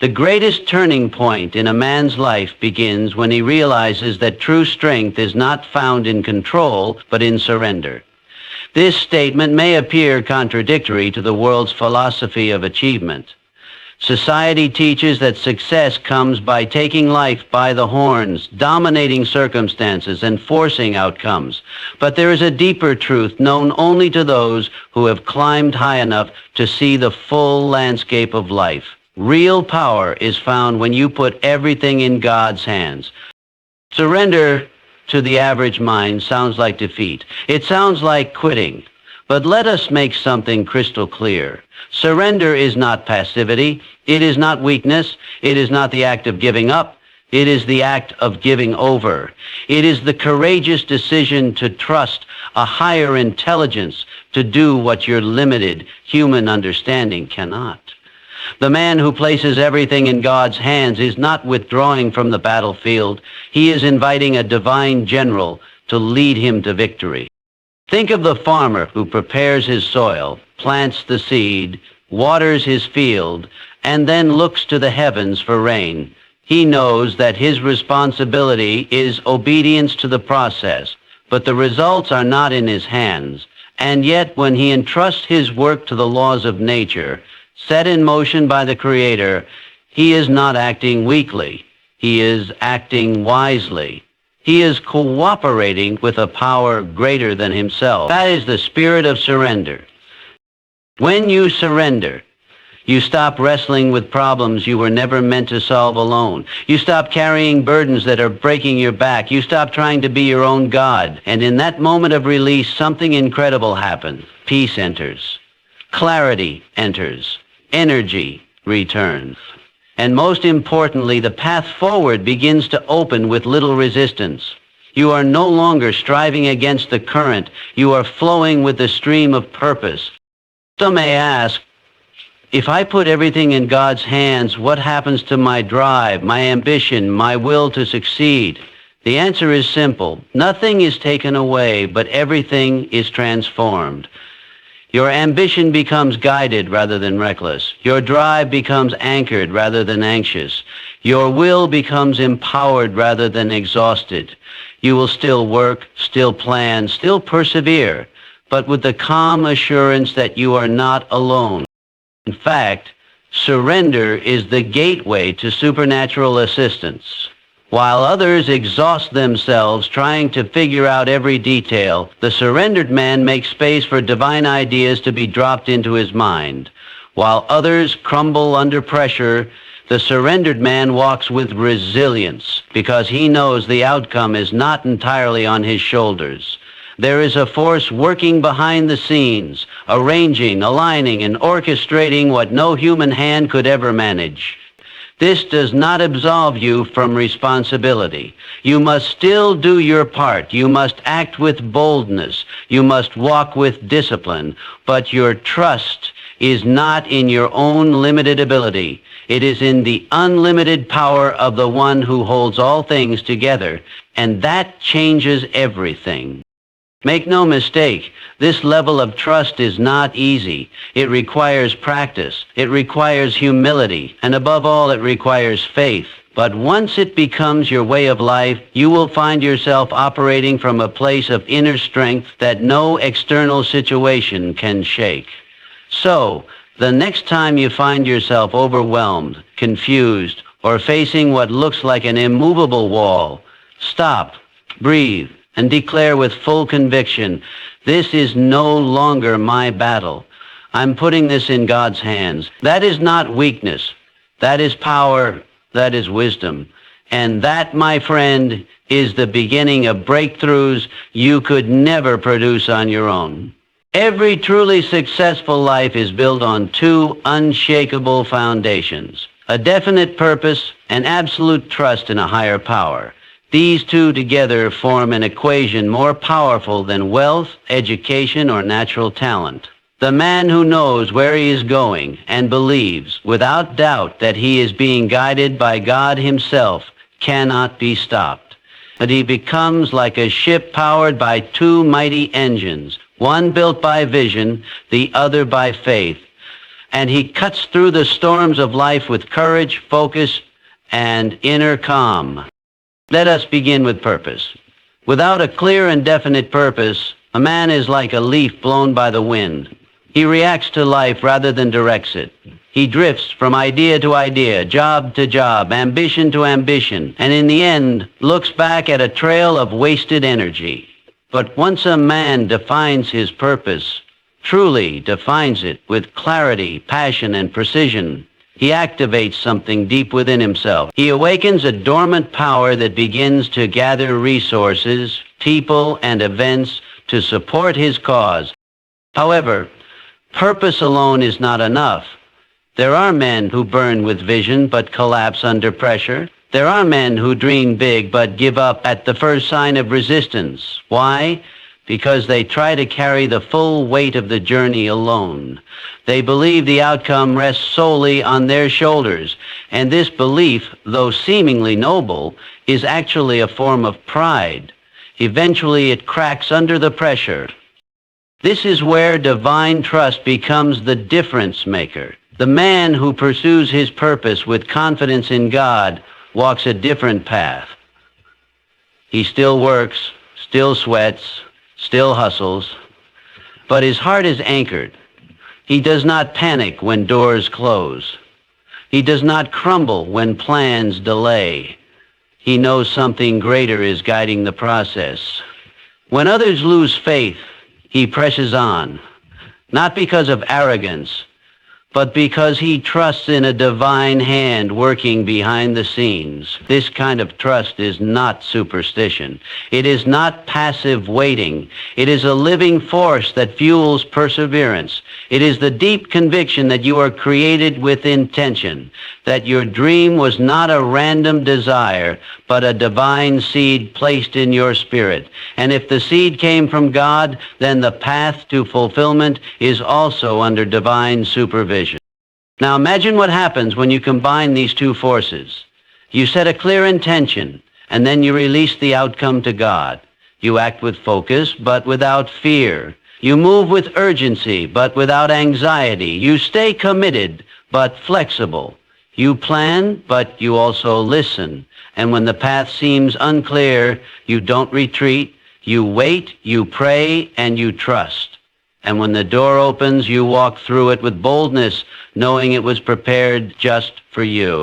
The greatest turning point in a man's life begins when he realizes that true strength is not found in control, but in surrender. This statement may appear contradictory to the world's philosophy of achievement. Society teaches that success comes by taking life by the horns, dominating circumstances, and forcing outcomes. But there is a deeper truth known only to those who have climbed high enough to see the full landscape of life. Real power is found when you put everything in God's hands. Surrender to the average mind sounds like defeat. It sounds like quitting. But let us make something crystal clear. Surrender is not passivity. It is not weakness. It is not the act of giving up. It is the act of giving over. It is the courageous decision to trust a higher intelligence to do what your limited human understanding cannot. The man who places everything in God's hands is not withdrawing from the battlefield. He is inviting a divine general to lead him to victory. Think of the farmer who prepares his soil, plants the seed, waters his field, and then looks to the heavens for rain. He knows that his responsibility is obedience to the process, but the results are not in his hands. And yet, when he entrusts his work to the laws of nature, set in motion by the Creator, he is not acting weakly. He is acting wisely. He is cooperating with a power greater than himself. That is the spirit of surrender. When you surrender, you stop wrestling with problems you were never meant to solve alone. You stop carrying burdens that are breaking your back. You stop trying to be your own God. And in that moment of release, something incredible happens. Peace enters. Clarity enters. Energy returns. And most importantly, the path forward begins to open with little resistance. You are no longer striving against the current. You are flowing with the stream of purpose. Some may ask, if I put everything in God's hands, what happens to my drive, my ambition, my will to succeed? The answer is simple. Nothing is taken away, but everything is transformed. Your ambition becomes guided rather than reckless. Your drive becomes anchored rather than anxious. Your will becomes empowered rather than exhausted. You will still work, still plan, still persevere, but with the calm assurance that you are not alone. In fact, surrender is the gateway to supernatural assistance. While others exhaust themselves trying to figure out every detail, the surrendered man makes space for divine ideas to be dropped into his mind. While others crumble under pressure, the surrendered man walks with resilience because he knows the outcome is not entirely on his shoulders. There is a force working behind the scenes, arranging, aligning, and orchestrating what no human hand could ever manage. This does not absolve you from responsibility. You must still do your part. You must act with boldness. You must walk with discipline. But your trust is not in your own limited ability. It is in the unlimited power of the one who holds all things together, and that changes everything. Make no mistake, this level of trust is not easy. It requires practice. It requires humility. And above all, it requires faith. But once it becomes your way of life, you will find yourself operating from a place of inner strength that no external situation can shake. So, the next time you find yourself overwhelmed, confused, or facing what looks like an immovable wall, stop, breathe, and declare with full conviction, this is no longer my battle. I'm putting this in God's hands. That is not weakness. That is power. That is wisdom. And that, my friend, is the beginning of breakthroughs you could never produce on your own. Every truly successful life is built on two unshakable foundations: a definite purpose and absolute trust in a higher power. These two together form an equation more powerful than wealth, education, or natural talent. The man who knows where he is going and believes without doubt that he is being guided by God himself cannot be stopped. But he becomes like a ship powered by two mighty engines, one built by vision, the other by faith. and he cuts through the storms of life with courage, focus, and inner calm. Let us begin with purpose. Without a clear and definite purpose, a man is like a leaf blown by the wind. He reacts to life rather than directs it. He drifts from idea to idea, job to job, ambition to ambition, and in the end looks back at a trail of wasted energy. But once a man defines his purpose, truly defines it with clarity, passion, and precision, he activates something deep within himself. He awakens a dormant power that begins to gather resources, people, and events to support his cause. However, purpose alone is not enough. There are men who burn with vision but collapse under pressure. There are men who dream big but give up at the first sign of resistance. Why? Because they try to carry the full weight of the journey alone. They believe the outcome rests solely on their shoulders, and this belief, though seemingly noble, is actually a form of pride. Eventually it cracks under the pressure. This is where divine trust becomes the difference maker. The man who pursues his purpose with confidence in God walks a different path. He still works, still sweats, still hustles, but his heart is anchored. He does not panic when doors close. He does not crumble when plans delay. He knows something greater is guiding the process. When others lose faith, he presses on, not because of arrogance, but because he trusts in a divine hand working behind the scenes. This kind of trust is not superstition. It is not passive waiting. It is a living force that fuels perseverance. It is the deep conviction that you are created with intention, that your dream was not a random desire, but a divine seed placed in your spirit. And if the seed came from God, then the path to fulfillment is also under divine supervision. Now imagine what happens when you combine these two forces. You set a clear intention, and then you release the outcome to God. You act with focus, but without fear. You move with urgency, but without anxiety. You stay committed, but flexible. You plan, but you also listen. And when the path seems unclear, you don't retreat. You wait, you pray, and you trust. And when the door opens, you walk through it with boldness, knowing it was prepared just for you.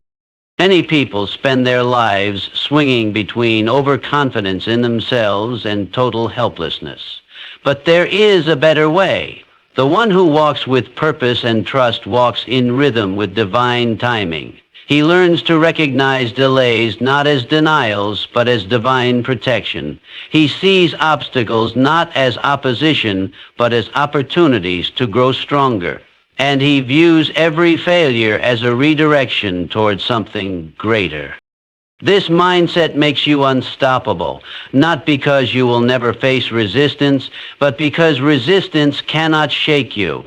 Many people spend their lives swinging between overconfidence in themselves and total helplessness. But there is a better way. The one who walks with purpose and trust walks in rhythm with divine timing. He learns to recognize delays not as denials, but as divine protection. He sees obstacles not as opposition, but as opportunities to grow stronger. And he views every failure as a redirection towards something greater. This mindset makes you unstoppable, not because you will never face resistance, but because resistance cannot shake you.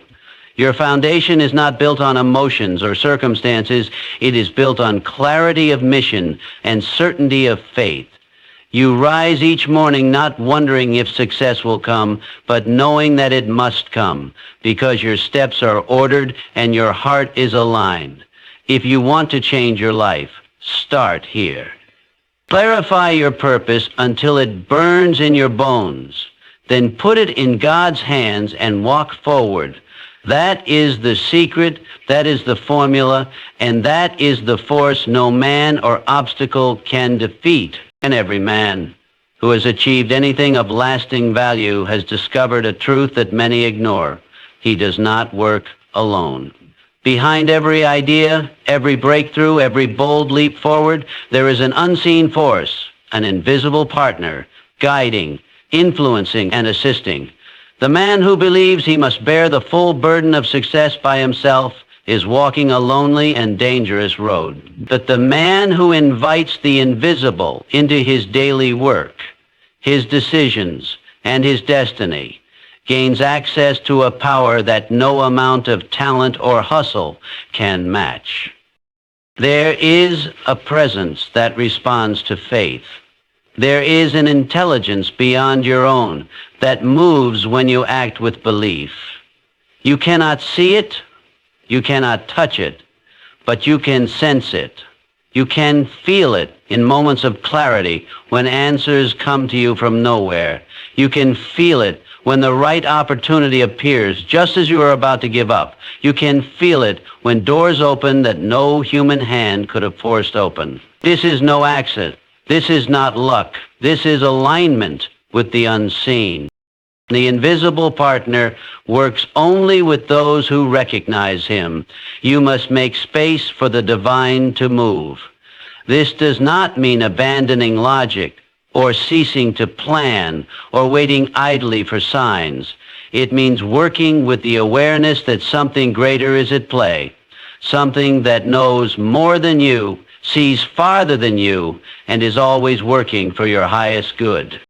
Your foundation is not built on emotions or circumstances. It is built on clarity of mission and certainty of faith. You rise each morning not wondering if success will come, but knowing that it must come, because your steps are ordered and your heart is aligned. If you want to change your life, start here. Clarify your purpose until it burns in your bones. Then put it in God's hands and walk forward. That is the secret, that is the formula, and that is the force no man or obstacle can defeat. And every man who has achieved anything of lasting value has discovered a truth that many ignore. He does not work alone. Behind every idea, every breakthrough, every bold leap forward, there is an unseen force, an invisible partner, guiding, influencing, and assisting. The man who believes he must bear the full burden of success by himself is walking a lonely and dangerous road. But the man who invites the invisible into his daily work, his decisions, and his destiny, gains access to a power that no amount of talent or hustle can match. There is a presence that responds to faith. There is an intelligence beyond your own that moves when you act with belief. You cannot see it, You cannot touch it, but you can sense it. You can feel it in moments of clarity when answers come to you from nowhere. You can feel it when the right opportunity appears just as you are about to give up. You can feel it when doors open that no human hand could have forced open. This is no accident. This is not luck. This is alignment with the unseen. The invisible partner works only with those who recognize him. You must make space for the divine to move. This does not mean abandoning logic or ceasing to plan or waiting idly for signs. It means working with the awareness that something greater is at play, something that knows more than you, sees farther than you, and is always working for your highest good.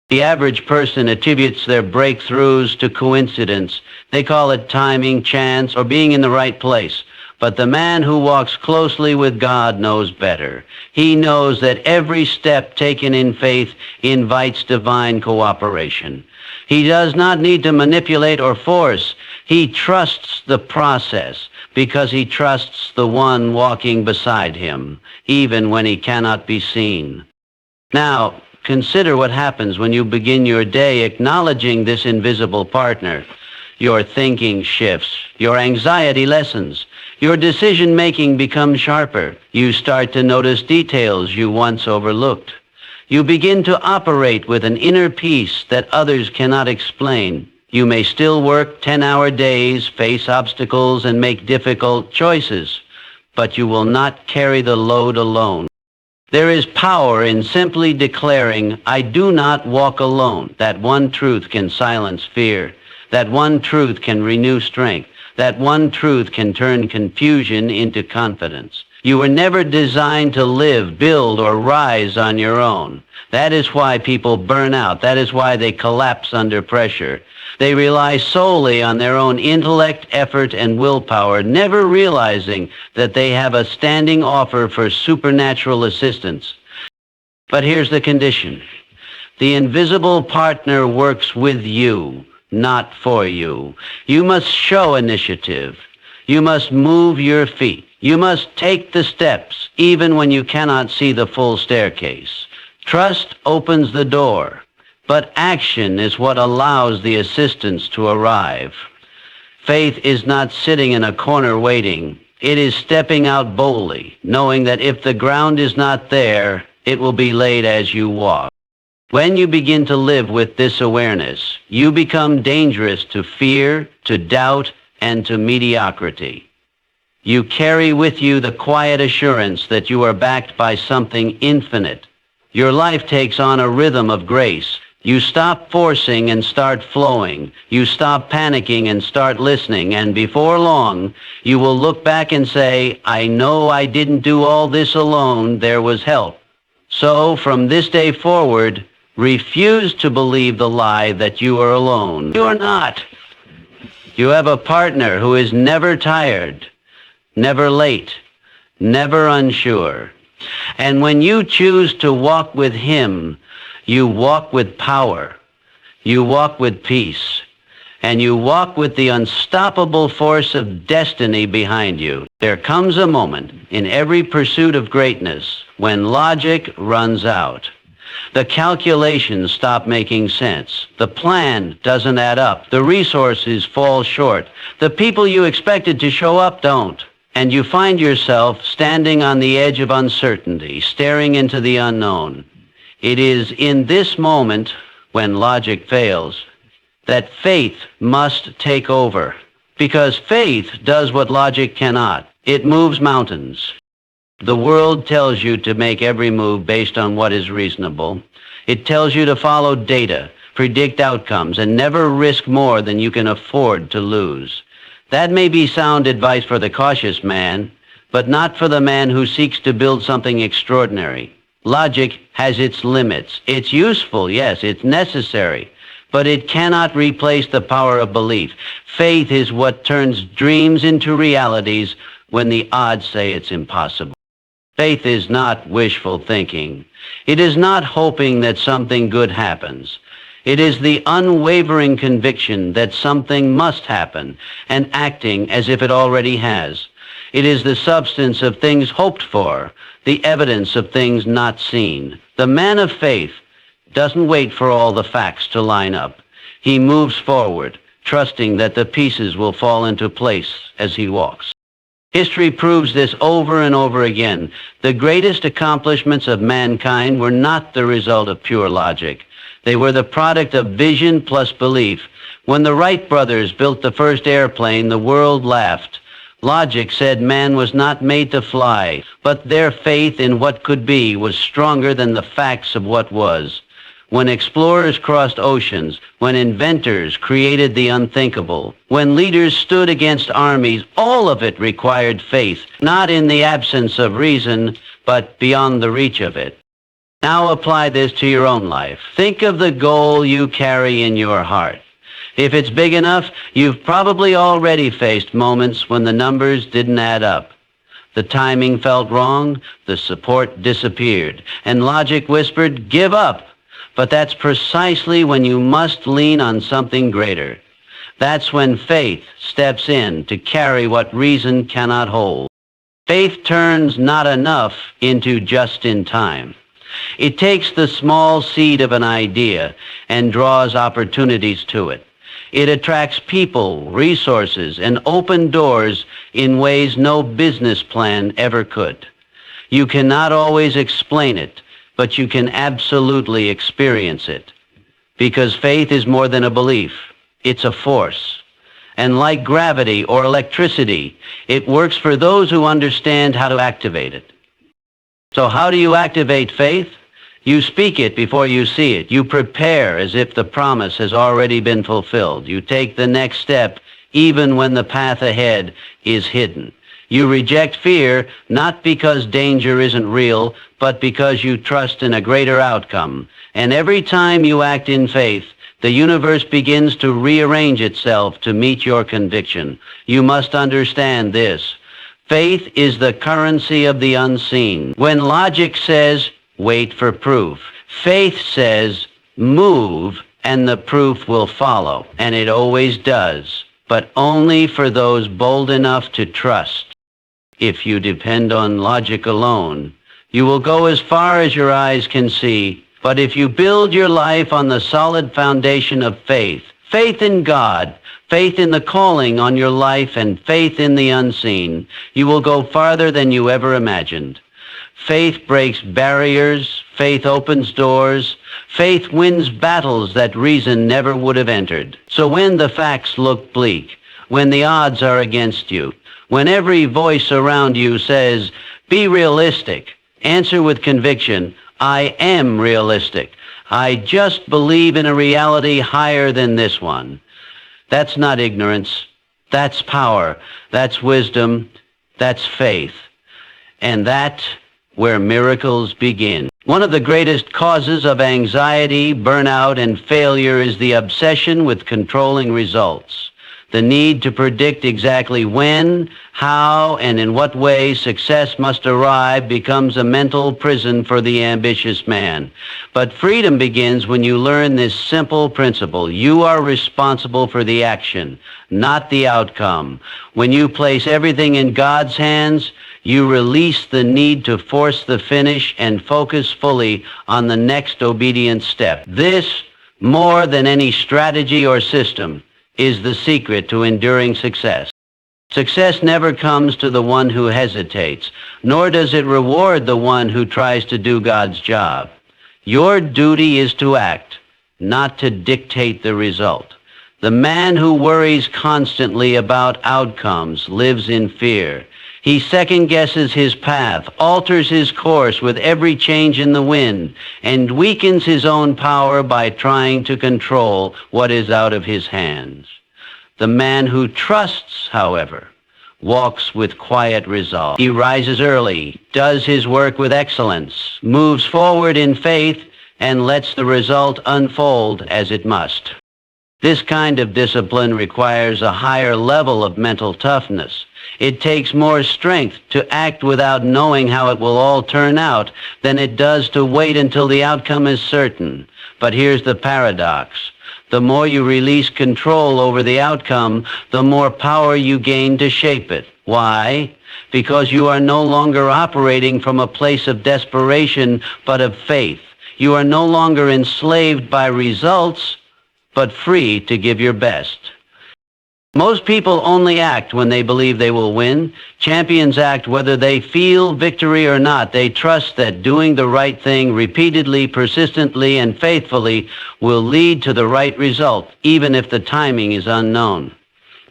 The average person attributes their breakthroughs to coincidence. They call it timing, chance, or being in the right place. But the man who walks closely with God knows better. He knows that every step taken in faith invites divine cooperation. He does not need to manipulate or force. He trusts the process because he trusts the one walking beside him, even when he cannot be seen. Now, consider what happens when you begin your day acknowledging this invisible partner. Your thinking shifts. Your anxiety lessens. Your decision-making becomes sharper. You start to notice details you once overlooked. You begin to operate with an inner peace that others cannot explain. You may still work 10-hour days, face obstacles, and make difficult choices, but you will not carry the load alone. There is power in simply declaring, I do not walk alone. That one truth can silence fear. That one truth can renew strength. That one truth can turn confusion into confidence. You were never designed to live, build, or rise on your own. That is why people burn out. That is why they collapse under pressure. They rely solely on their own intellect, effort, and willpower, never realizing that they have a standing offer for supernatural assistance. But here's the condition. The invisible partner works with you, not for you. You must show initiative. You must move your feet. You must take the steps, even when you cannot see the full staircase. Trust opens the door, but action is what allows the assistance to arrive. Faith is not sitting in a corner waiting. It is stepping out boldly, knowing that if the ground is not there, it will be laid as you walk. When you begin to live with this awareness, you become dangerous to fear, to doubt, and to mediocrity. You carry with you the quiet assurance that you are backed by something infinite. Your life takes on a rhythm of grace. You stop forcing and start flowing. You stop panicking and start listening. And before long, you will look back and say, I know I didn't do all this alone. There was help. So from this day forward, refuse to believe the lie that you are alone. You are not. You have a partner who is never tired, never late, never unsure. And when you choose to walk with him, you walk with power, you walk with peace, and you walk with the unstoppable force of destiny behind you. There comes a moment in every pursuit of greatness when logic runs out. The calculations stop making sense. The plan doesn't add up. The resources fall short. The people you expected to show up don't. And you find yourself standing on the edge of uncertainty, staring into the unknown. It is in this moment, when logic fails, that faith must take over. Because faith does what logic cannot. It moves mountains. The world tells you to make every move based on what is reasonable. It tells you to follow data, predict outcomes, and never risk more than you can afford to lose. That may be sound advice for the cautious man, but not for the man who seeks to build something extraordinary. Logic has its limits. It's useful, yes, it's necessary, but it cannot replace the power of belief. Faith is what turns dreams into realities when the odds say it's impossible. Faith is not wishful thinking. It is not hoping that something good happens. It is the unwavering conviction that something must happen and acting as if it already has. It is the substance of things hoped for, the evidence of things not seen. The man of faith doesn't wait for all the facts to line up. He moves forward, trusting that the pieces will fall into place as he walks. History proves this over and over again. The greatest accomplishments of mankind were not the result of pure logic. They were the product of vision plus belief. When the Wright brothers built the first airplane, the world laughed. Logic said man was not made to fly, but their faith in what could be was stronger than the facts of what was. When explorers crossed oceans, when inventors created the unthinkable, when leaders stood against armies, all of it required faith, not in the absence of reason, but beyond the reach of it. Now apply this to your own life. Think of the goal you carry in your heart. If it's big enough, you've probably already faced moments when the numbers didn't add up. The timing felt wrong, the support disappeared, and logic whispered, "Give up." But that's precisely when you must lean on something greater. That's when faith steps in to carry what reason cannot hold. Faith turns not enough into just in time. It takes the small seed of an idea and draws opportunities to it. It attracts people, resources, and open doors in ways no business plan ever could. You cannot always explain it, but you can absolutely experience it. Because faith is more than a belief. It's a force. And like gravity or electricity, it works for those who understand how to activate it. So how do you activate faith? You speak it before you see it. You prepare as if the promise has already been fulfilled. You take the next step even when the path ahead is hidden. You reject fear not because danger isn't real, but because you trust in a greater outcome. And every time you act in faith, the universe begins to rearrange itself to meet your conviction. You must understand this. Faith is the currency of the unseen. When logic says, wait for proof, faith says, move, and the proof will follow. And it always does, but only for those bold enough to trust. If you depend on logic alone, you will go as far as your eyes can see. But if you build your life on the solid foundation of faith, faith in God, faith in the calling on your life, and faith in the unseen, you will go farther than you ever imagined. Faith breaks barriers, faith opens doors, faith wins battles that reason never would have entered. So when the facts look bleak, when the odds are against you, when every voice around you says, be realistic, answer with conviction, I am realistic. I just believe in a reality higher than this one. That's not ignorance. That's power. That's wisdom. That's faith. And that's where miracles begin. One of the greatest causes of anxiety, burnout, and failure is the obsession with controlling results. The need to predict exactly when, how, and in what way success must arrive becomes a mental prison for the ambitious man. But freedom begins when you learn this simple principle. You are responsible for the action, not the outcome. When you place everything in God's hands, you release the need to force the finish and focus fully on the next obedient step. This, more than any strategy or system, is the secret to enduring success. Success never comes to the one who hesitates, nor does it reward the one who tries to do God's job. Your duty is to act, not to dictate the result. The man who worries constantly about outcomes lives in fear. He second-guesses his path, alters his course with every change in the wind, and weakens his own power by trying to control what is out of his hands. The man who trusts, however, walks with quiet resolve. He rises early, does his work with excellence, moves forward in faith, and lets the result unfold as it must. This kind of discipline requires a higher level of mental toughness. It takes more strength to act without knowing how it will all turn out than it does to wait until the outcome is certain. But here's the paradox. The more you release control over the outcome, the more power you gain to shape it. Why? Because you are no longer operating from a place of desperation, but of faith. You are no longer enslaved by results, but free to give your best. Most people only act when they believe they will win. Champions act whether they feel victory or not. They trust that doing the right thing repeatedly, persistently, and faithfully will lead to the right result, even if the timing is unknown.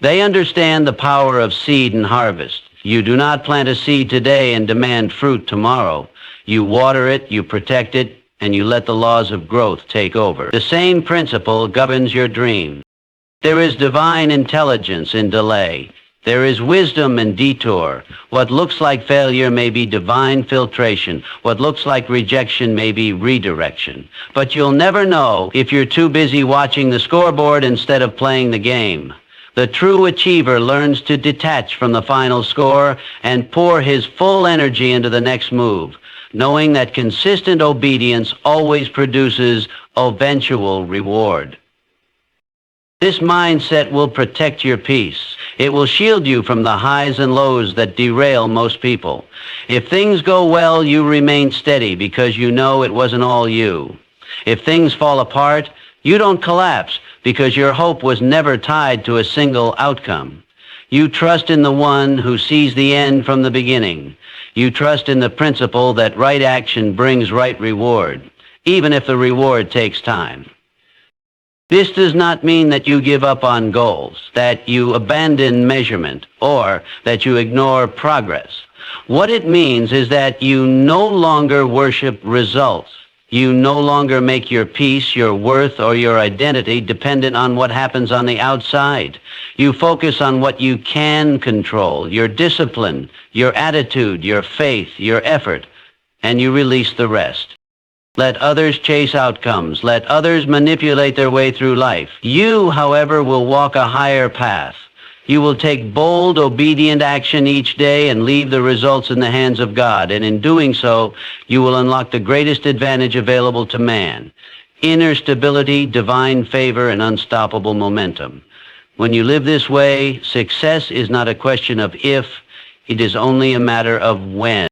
They understand the power of seed and harvest. You do not plant a seed today and demand fruit tomorrow. You water it, you protect it, and you let the laws of growth take over. The same principle governs your dream. There is divine intelligence in delay. There is wisdom in detour. What looks like failure may be divine filtration. What looks like rejection may be redirection. But you'll never know if you're too busy watching the scoreboard instead of playing the game. The true achiever learns to detach from the final score and pour his full energy into the next move, knowing that consistent obedience always produces eventual reward. This mindset will protect your peace. It will shield you from the highs and lows that derail most people. If things go well, you remain steady because you know it wasn't all you. If things fall apart, you don't collapse because your hope was never tied to a single outcome. You trust in the one who sees the end from the beginning. You trust in the principle that right action brings right reward, even if the reward takes time. This does not mean that you give up on goals, that you abandon measurement, or that you ignore progress. What it means is that you no longer worship results. You no longer make your peace, your worth, or your identity dependent on what happens on the outside. You focus on what you can control, your discipline, your attitude, your faith, your effort, and you release the rest. Let others chase outcomes. Let others manipulate their way through life. You, however, will walk a higher path. You will take bold, obedient action each day and leave the results in the hands of God. And in doing so, you will unlock the greatest advantage available to man: inner stability, divine favor, and unstoppable momentum. When you live this way, success is not a question of if, it is only a matter of when.